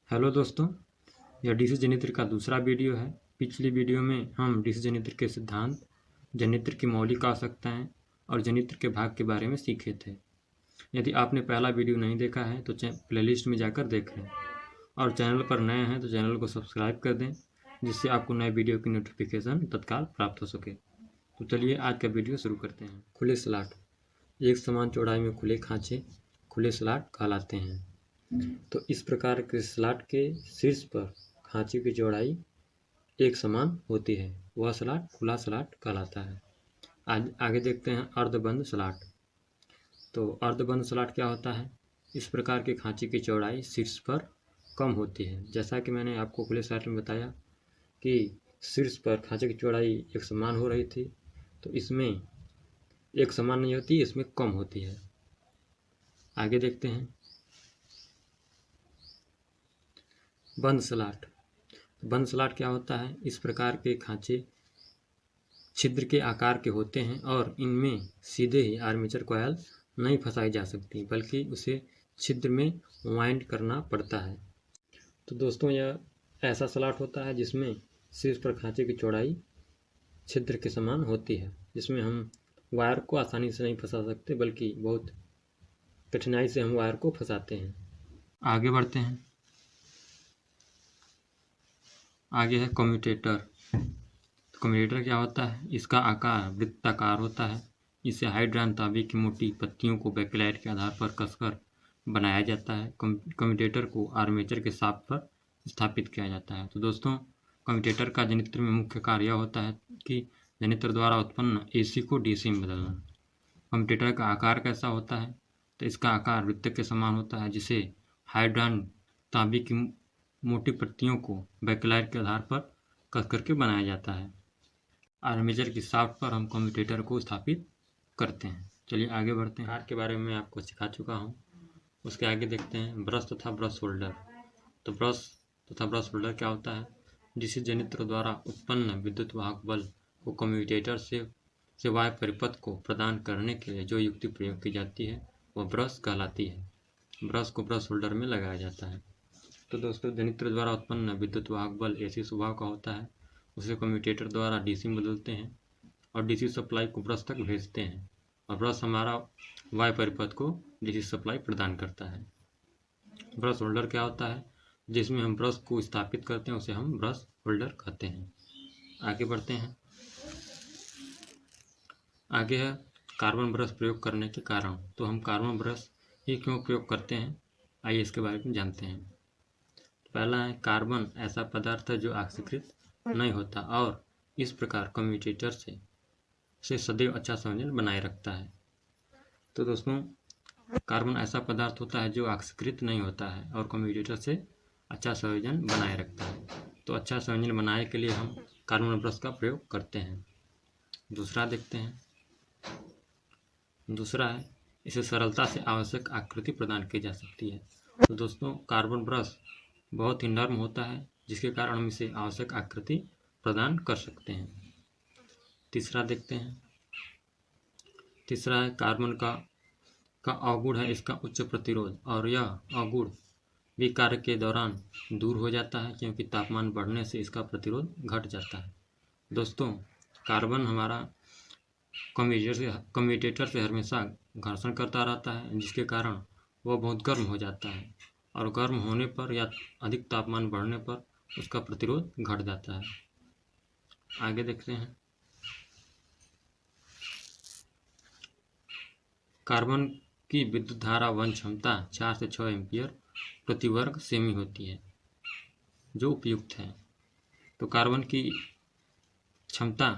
Hello दोस्तों, यह DC जनित्र का दूसरा वीडियो है। पिछली वीडियो में हम डीसी जनित्र के सिद्धांत, जनित्र की मौलिक आवश्यकताएं और जनित्र के भाग के बारे में सीखे थे। यदि आपने पहला वीडियो नहीं देखा है तो प्लेलिस्ट में जाकर देखें और चैनल पर नए हैं तो चैनल को सब्सक्राइब कर दें, जिससे आपको नए वीडियो की नोटिफिकेशन तत्काल प्राप्त हो सके। तो चलिए आज का वीडियो शुरू करते हैं। खुले स्लॉट, एक समान चौड़ाई में खुले खांचे खुले स्लॉट कहलाते हैं। तो इस प्रकार के स्लॉट के शीर्ष पर खांचे की चौड़ाई एक समान होती है, वह स्लॉट खुला स्लॉट कहलाता है। आज आगे देखते हैं अर्धबंद स्लॉट। तो अर्धबंद स्लॉट क्या होता है? इस प्रकार के खांचे की चौड़ाई शीर्ष पर कम होती है। जैसा कि मैंने आपको खुले स्लॉट में बताया कि शीर्ष पर खांचे की चौड़ाई एक समान हो रही थी, तो इसमें एक समान नहीं होती, इसमें कम होती है। आगे देखते हैं बंद स्लॉट। बंद स्लॉट क्या होता है? इस प्रकार के खांचे छिद्र के आकार के होते हैं और इनमें सीधे ही आर्मेचर कॉयल नहीं फंसाई जा सकती, बल्कि उसे छिद्र में वाइंड करना पड़ता है। तो दोस्तों, यह ऐसा स्लॉट होता है जिसमें शीर्ष पर खांचे की चौड़ाई छिद्र के समान होती है, जिसमें हम वायर को आसानी से नहीं फंसा सकते, बल्कि बहुत कठिनाई से हम वायर को फंसाते हैं। आगे बढ़ते हैं। आगे है कम्यूटेटर। कम्यूटेटर क्या होता है? इसका आकार वृत्ताकार होता है। इसे हाइड्रान तांबे की मोटी पत्तियों को बैकलाइट के आधार पर कसकर बनाया जाता है। कम्यूटेटर को आर्मेचर के शाफ्ट पर स्थापित किया जाता है। तो दोस्तों, कम्यूटेटर का जनित्र में मुख्य कार्य यह होता है कि जनित्र द्वारा उत्पन्न एसी को डीसी में बदलना। कम्यूटेटर का आकार कैसा होता है? तो इसका आकार वृत्त के समान होता है, जिसे हाइड्रान तांबे की मोटी पत्तियों को बैकलाइट के आधार पर कस करके बनाया जाता है। आर्मेचर की शाफ्ट पर हम कम्यूटेटर को स्थापित करते हैं। चलिए आगे बढ़ते हैं। कार के बारे में आपको सिखा चुका हूँ। उसके आगे देखते हैं ब्रश तथा ब्रश होल्डर। तो ब्रश तथा ब्रश होल्डर क्या होता है? जिस जनित्र द्वारा उत्पन्न विद्युत वाहक बल को कम्यूटेटर से वायु परिपथ को प्रदान करने के लिए जो युक्ति प्रयोग की जाती है वह ब्रश कहलाती है। ब्रश को ब्रश होल्डर में लगाया जाता है। तो दोस्तों, जनित्र द्वारा उत्पन्न विद्युत वाहक बल ऐसी स्वभाव का होता है, उसे कम्यूटेटर द्वारा डीसी में बदलते हैं और डीसी सप्लाई को ब्रश तक भेजते हैं, और ब्रश हमारा वायु परिपथ को डीसी सप्लाई प्रदान करता है। ब्रश होल्डर क्या होता है? जिसमें हम ब्रश को स्थापित करते हैं उसे हम ब्रश होल्डर कहते हैं। आगे बढ़ते हैं। आगे है कार्बन ब्रश प्रयोग करने के कारण। तो हम कार्बन ब्रश ही क्यों प्रयोग करते हैं, आइए इसके बारे में जानते हैं। पहला है, कार्बन ऐसा पदार्थ है जो ऑक्सीकृत नहीं होता और इस प्रकार कम्यूटेटर से सदैव अच्छा संयोजन बनाए रखता है। तो दोस्तों, कार्बन ऐसा पदार्थ होता है जो ऑक्सीकृत नहीं होता है और कम्यूटेटर से अच्छा संयोजन बनाए रखता है। तो अच्छा संयोजन बनाने के लिए हम कार्बन ब्रश का प्रयोग करते हैं। दूसरा देखते हैं। दूसरा है, इसे सरलता से आवश्यक आकृति प्रदान की जा सकती है। तो दोस्तों, कार्बन ब्रश बहुत ही नर्म होता है, जिसके कारण हम इसे आवश्यक आकृति प्रदान कर सकते हैं। तीसरा देखते हैं। तीसरा है, कार्बन का अवगुण है इसका उच्च प्रतिरोध, और यह अवगुण भी कार्य के दौरान दूर हो जाता है, क्योंकि तापमान बढ़ने से इसका प्रतिरोध घट जाता है। दोस्तों, कार्बन हमारा कम्यूटेटर से हमेशा घर्षण करता रहता है, जिसके कारण वह बहुत गर्म हो जाता है, और गर्म होने पर या अधिक तापमान बढ़ने पर उसका प्रतिरोध घट जाता है। आगे देखते हैं। कार्बन की विद्युत धारा वहन क्षमता 4 से 6 एम्पीयर प्रति वर्ग सेमी होती है, जो उपयुक्त है। तो कार्बन की क्षमता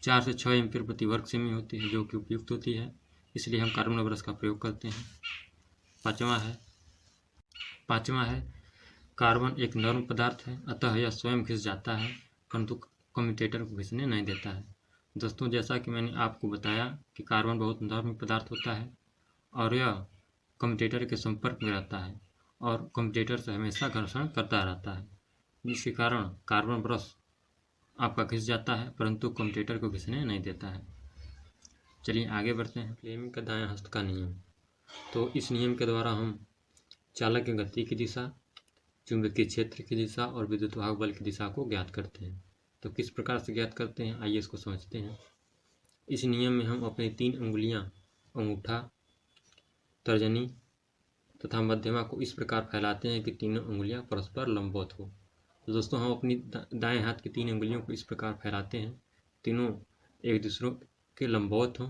4 से 6 एम्पीयर प्रति वर्ग सेमी होती है, जो कि उपयुक्त होती है, इसलिए हम कार्बन ब्रश का प्रयोग करते हैं। पाँचवा है, कार्बन एक नर्म पदार्थ है, अतः यह स्वयं घिस जाता है, परंतु कम्यूटेटर को घिसने नहीं देता है। दोस्तों, जैसा कि मैंने आपको बताया कि कार्बन बहुत नर्म पदार्थ होता है और यह कम्यूटेटर के संपर्क में रहता है और कम्यूटेटर से हमेशा घर्षण करता रहता है, जिसके कारण कार्बन ब्रश आपका घिस जाता है, परंतु कम्यूटेटर को घिसने नहीं देता है। चलिए आगे बढ़ते हैं। फ्लेमिंग का दायां हस्त का नियम। तो इस नियम के द्वारा हम चालक की गति की दिशा, चुंबकीय क्षेत्र की दिशा और विद्युत वाहक बल की दिशा को ज्ञात करते हैं। तो किस प्रकार से ज्ञात करते हैं, आइए इसको समझते हैं। इस नियम में हम अपनी 3 उंगलियां अंगूठा, तर्जनी तथा मध्यमा को इस प्रकार फैलाते हैं कि तीनों उंगलियां परस्पर लंबवत हो। तो दोस्तों हम अपनी दाएं हाथ की 3 उंगलियों को इस प्रकार फैलाते हैं, तीनों एक दूसरों के लंबवत हों।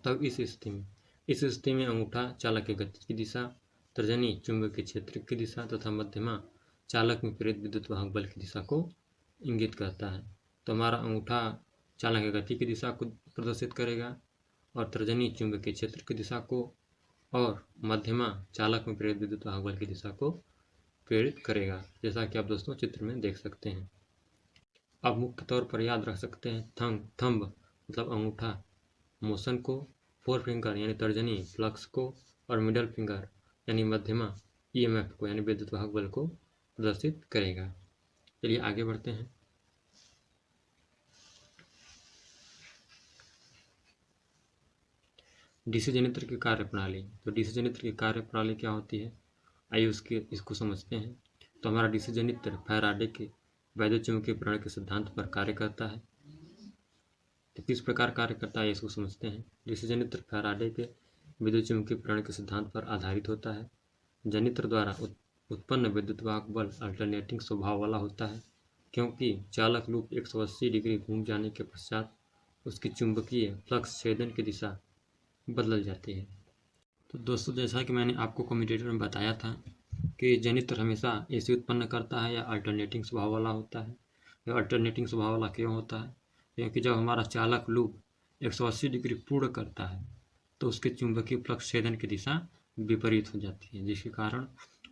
तब इस स्थिति में अंगूठा चालक की गति की दिशा, तर्जनी चुंबकीय क्षेत्र की दिशा तथा मध्यमा चालक में प्रेरित विद्युत वाहक बल की दिशा को इंगित करता है। तो हमारा अंगूठा चालक की गति की दिशा को प्रदर्शित करेगा और तर्जनी चुंबकीय क्षेत्र की दिशा को और मध्यमा चालक में प्रेरित विद्युत वाहक बल की दिशा को प्रेरित करेगा, जैसा कि आप दोस्तों चित्र में देख सकते हैं। अब मुख्य तौर पर याद रख सकते हैं, थंब मतलब अंगूठा मोशन को, फोर फिंगर यानी तर्जनी फ्लक्स को और मिडल फिंगर यानी मध्यमा ईएमएफ को यानी विद्युत वाहक बल को प्रदर्शित करेगा। चलिए आगे बढ़ते हैं। डीसी जनरेटर की कार्यप्रणाली। तो डीसी जनरेटर की कार्यप्रणाली क्या होती है, आइए इसको समझते हैं। तो हमारा डीसी जनरेटर फैराडे के वैद्युत चुंबकीय प्रेरण के सिद्धांत पर कार्य करता है। तो किस प्रकार कार्य करता है इसको समझते हैं। डीसी जनरेटर फैराडे के विद्युत चुंबकीय प्रेरण के सिद्धांत पर आधारित होता है। जनरेटर द्वारा उत्पन्न विद्युत वाहक बल अल्टरनेटिंग स्वभाव वाला होता है, क्योंकि चालक लूप 180 डिग्री घूम जाने के पश्चात उसकी चुंबकीय फ्लक्स छेदन की दिशा बदल जाती है। तो दोस्तों जैसा कि मैंने आपको कम्यूटेटर में बताया था कि जनरेटर हमेशा एसी उत्पन्न करता है या अल्टरनेटिंग स्वभाव वाला होता है। यह अल्टरनेटिंग स्वभाव वाला क्यों होता है, क्योंकि जब हमारा चालक लूप 180 डिग्री पूर्ण करता है तो उसके चुंबकीय फ्लक्स छेदन की दिशा विपरीत हो जाती है, जिसके कारण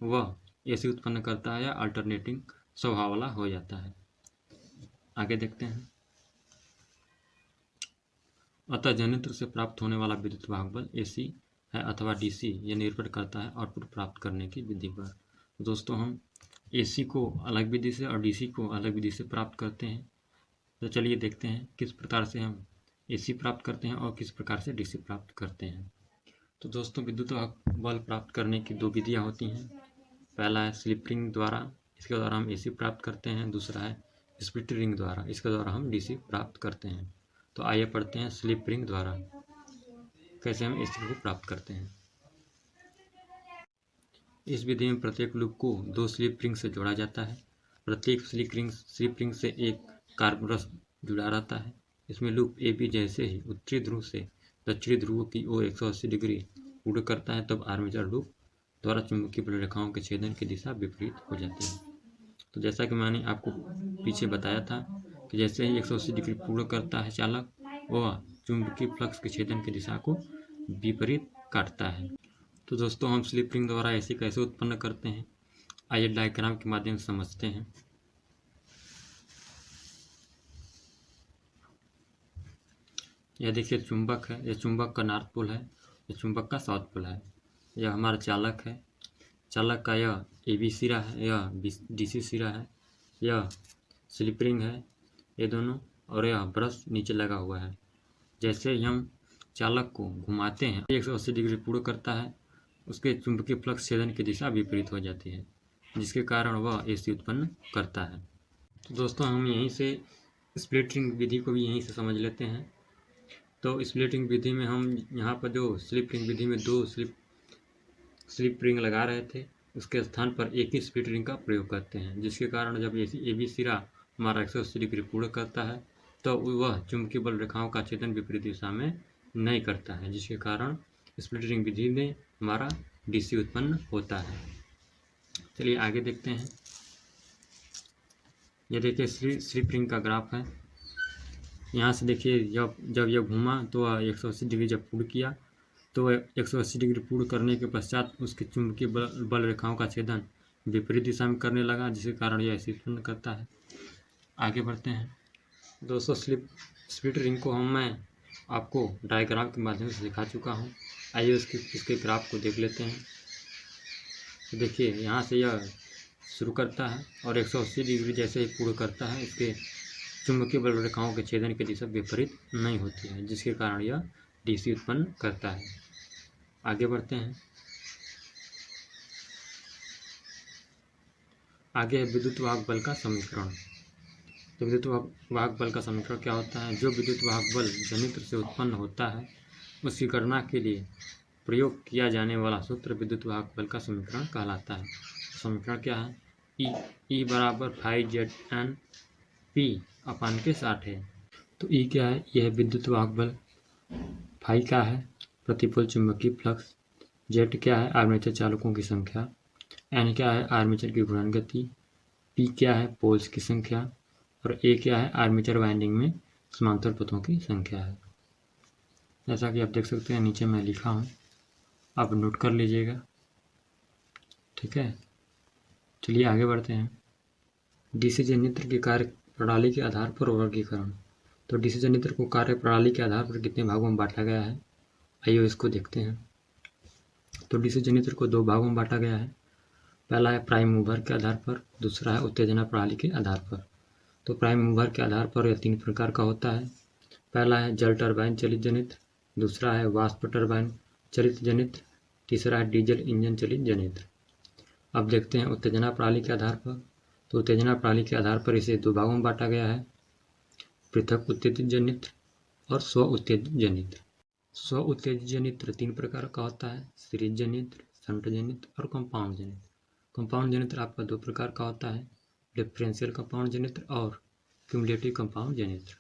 वह एसी उत्पन्न करता है या अल्टरनेटिंग स्वभाव वाला हो जाता है। आगे देखते हैं। अतः जनरेटर से प्राप्त होने वाला विद्युत वाहक बल एसी है अथवा डीसी, यह निर्भर करता है आउटपुट प्राप्त करने की विधि पर। दोस्तों हम एसी को अलग विधि से और डीसी को अलग विधि से प्राप्त करते हैं। तो चलिए देखते हैं किस प्रकार से हम एसी प्राप्त करते हैं और किस प्रकार से डीसी प्राप्त करते हैं। तो दोस्तों विद्युत वाहक बल प्राप्त करने की 2 विधियाँ होती हैं। पहला है स्लिप रिंग द्वारा, इसके द्वारा हम एसी प्राप्त करते हैं। दूसरा है स्प्लिट रिंग द्वारा, इसके द्वारा हम डीसी प्राप्त करते हैं। तो आइए पढ़ते हैं स्लिप रिंग द्वारा कैसे हम एसी को प्राप्त करते हैं। इस विधि में प्रत्येक लूप को 2 स्लिप रिंग से जोड़ा जाता है। प्रत्येक स्लिप रिंग से एक कार्बरस जुड़ा रहता है। इसमें लूप ए बी जैसे ही उत्तरी ध्रुव से दक्षिणी ध्रुव की ओर 180 डिग्री पूर्ण करता है, तब आर्मेचर लूप द्वारा चुंबकीय बल रेखाओं के छेदन की दिशा विपरीत हो जाती है। तो जैसा कि मैंने आपको पीछे बताया था कि जैसे ही 180 डिग्री पूर्ण करता है चालक, वह चुंबकीय फ्लक्स के छेदन की दिशा को विपरीत काटता है। तो दोस्तों हम स्लिप रिंग द्वारा एसी कैसे उत्पन्न करते हैं, आइए डायग्राम के माध्यम से समझते हैं। यह देखिए चुंबक है, यह चुंबक का नॉर्थ पोल है, यह चुंबक का साउथ पोल है। यह हमारा चालक है, चालक का यह AB सिरा है, यह DC सिरा है, यह स्लिप रिंग है ये दोनों, और यह ब्रश नीचे लगा हुआ है। जैसे ही हम चालक को घुमाते हैं 180 डिग्री पूर्ण करता है, उसके चुंबकीय फ्लक्स छेदन की दिशा विपरीत हो जाती है, जिसके कारण वह एसी उत्पन्न करता है। तो दोस्तों हम यहीं से स्प्लिट रिंग विधि को भी यहीं से समझ लेते हैं। तो स्प्लिट रिंग विधि में हम यहाँ पर जो स्लिप रिंग विधि में 2 स्लिप रिंग लगा रहे थे, उसके स्थान पर एक ही स्प्लिट रिंग का प्रयोग करते हैं, जिसके कारण जब AB सिरा हमारा 180 डिग्री पूर्ण करता है तो वह चुंबकीय बल रेखाओं का छेदन विपरीत दिशा में नहीं करता है, जिसके कारण स्प्लिट रिंग विधि में हमारा DC उत्पन्न होता है। चलिए आगे देखते हैं। ये देखिए स्लिप रिंग का ग्राफ है। यहाँ से देखिए जब यह घूमा तो 180 डिग्री जब पूर्ण किया तो 180 डिग्री पूर्ण करने के पश्चात उसके चुंबकीय बल रेखाओं का छेदन विपरीत दिशा में करने लगा, जिसके कारण यह एसी उत्पन्न करता है। आगे बढ़ते हैं। दोस्तों स्प्लिट रिंग को मैं आपको डायग्राम के माध्यम से दिखा चुका हूँ। आइए इसके ग्राफ को देख लेते हैं। तो देखिए यहाँ से यह शुरू करता है और 180 डिग्री जैसे ही पूर्ण करता है, इसके चुंबकीय बल रेखाओं के छेदन की दिशा विपरीत नहीं होती है, जिसके कारण यह DC उत्पन्न करता है। आगे बढ़ते हैं। आगे है विद्युत वाहक बल का समीकरण। तो विद्युत वाहक बल का समीकरण क्या होता है? जो विद्युत वाहक बल जनित्र से उत्पन्न होता है उसकी गणना के लिए प्रयोग किया जाने वाला सूत्र विद्युत वाहक बल का समीकरण कहलाता है। समीकरण क्या है? ई बराबर 5Zn P अपान के 60 है। तो ई क्या है? यह विद्युत वाहक बल। फाई क्या है? प्रतिपूल चुंबकीय फ्लक्स। जेड क्या है? आर्मेचर चालकों की संख्या। एन क्या है? आर्मेचर की घूर्णन गति। पी क्या है? पोल्स की संख्या। और ए क्या है? आर्मेचर वाइंडिंग में समांतर पथों की संख्या है। जैसा कि आप देख सकते हैं नीचे मैं लिखा हूँ, आप नोट कर लीजिएगा। ठीक है, चलिए आगे बढ़ते हैं। डीसी जनित्र की कार्य प्रणाली के आधार पर वर्गीकरण। तो डीसी जनित्र को कार्य प्रणाली के आधार पर कितने भागों में बांटा गया है, आइए इसको देखते हैं। तो डीसी जनित्र को 2 भागों में बांटा गया है। पहला है प्राइम मूवर के आधार पर, दूसरा है उत्तेजना प्रणाली के आधार पर। तो प्राइम मूवर के आधार पर यह 3 प्रकार का होता है। पहला है जल टरबाइन चलित जनित्र, दूसरा है वाष्प टरबाइन चलित जनित्र, तीसरा है डीजल इंजन चलित जनित्र। अब देखते हैं उत्तेजना प्रणाली के आधार पर। तो उत्तेजना प्रणाली के आधार पर इसे 2 भागों में बांटा गया है, पृथक उत्तेजित जनित्र और स्व उत्तेजित जनित्र। स्व उत्तेजित जनित्र 3 प्रकार का होता है, सीरीज जनित्र, शंट जनित्र और कंपाउंड जनित्र। कंपाउंड जनित्र आपका 2 प्रकार का होता है, डिफरेंशियल कंपाउंड जनित्र और क्यूमुलेटिव कंपाउंड जनित्र।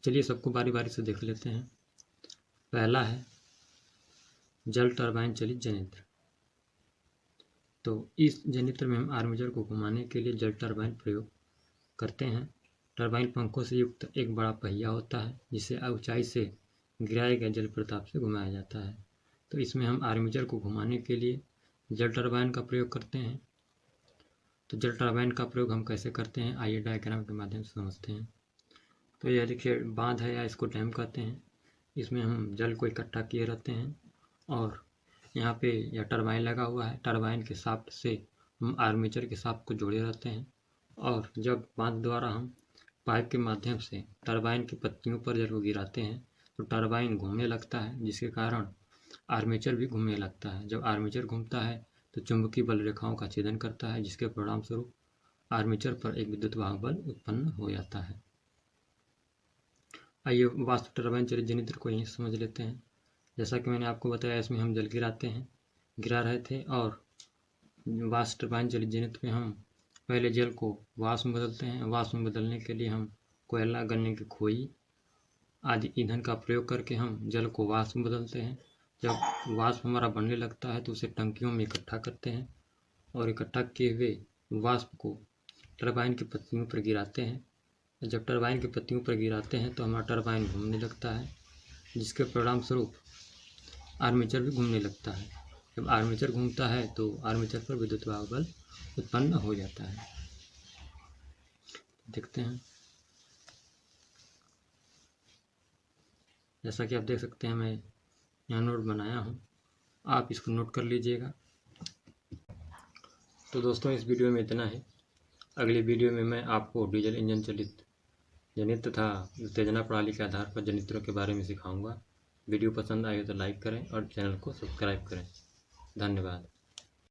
चलिए सबको बारी बारी से देख लेते हैं। पहला है जल टरबाइन चलित जनित्र। तो इस जनित्र में हम आर्मेचर को घुमाने के लिए जल टरबाइन प्रयोग करते हैं। टरबाइन पंखों से युक्त एक बड़ा पहिया होता है जिसे ऊंचाई से गिराए गए जल प्रताप से घुमाया जाता है। तो इसमें हम आर्मेचर को घुमाने के लिए जल टरबाइन का प्रयोग करते हैं। तो जल टरबाइन का प्रयोग हम कैसे करते हैं, आइए डायग्राम के माध्यम से समझते हैं। तो यह देखिए बांध है या इसको डैम कहते हैं। इसमें हम जल को इकट्ठा किए रहते हैं और यहाँ पे यह टरबाइन लगा हुआ है। टरबाइन के शाफ्ट से हम आर्मेचर के शाफ्ट को जोड़े रहते हैं और जब बांध द्वारा हम पाइप के माध्यम से टरबाइन की पत्तियों पर जल को गिराते हैं तो टरबाइन घूमने लगता है, जिसके कारण आर्मेचर भी घूमने लगता है। जब आर्मेचर घूमता है तो चुंबकीय बल रेखाओं का छेदन करता है, जिसके परिणाम स्वरूप आर्मेचर पर एक विद्युत वाहक बल उत्पन्न हो जाता है। आइए वाष्प टरबाइन चलित जनित्र को यहीं समझ लेते हैं। जैसा कि मैंने आपको बताया, इसमें हम जल गिरा रहे थे और वाष्प टरबाइन चलित जनित्र में हम पहले जल को वाष्प में बदलते हैं। वाष्प में बदलने के लिए हम कोयला, गन्ने की खोई आदि ईंधन का प्रयोग करके हम जल को वाष्प में बदलते हैं। जब वाष्प हमारा बनने लगता है तो उसे टंकियों में इकट्ठा करते हैं और इकट्ठा किए हुए वाष्प को टरबाइन की पत्तियों पर गिराते हैं। जब टरबाइन की पत्तियों पर गिराते हैं तो हमारा टरबाइन घूमने लगता है, जिसके परिणाम स्वरूप आर्मेचर भी घूमने लगता है। जब आर्मेचर घूमता है तो आर्मेचर पर विद्युत वाहक बल उत्पन्न हो जाता है। देखते हैं, जैसा कि आप देख सकते हैं मैं यहाँ नोट बनाया हूँ, आप इसको नोट कर लीजिएगा। तो दोस्तों इस वीडियो में इतना ही। अगली वीडियो में मैं आपको डीजल इंजन चलित जनित्र तथा उत्तेजना प्रणाली के आधार पर जनित्रों के बारे में सिखाऊंगा। वीडियो पसंद आए तो लाइक करें और चैनल को सब्सक्राइब करें। धन्यवाद।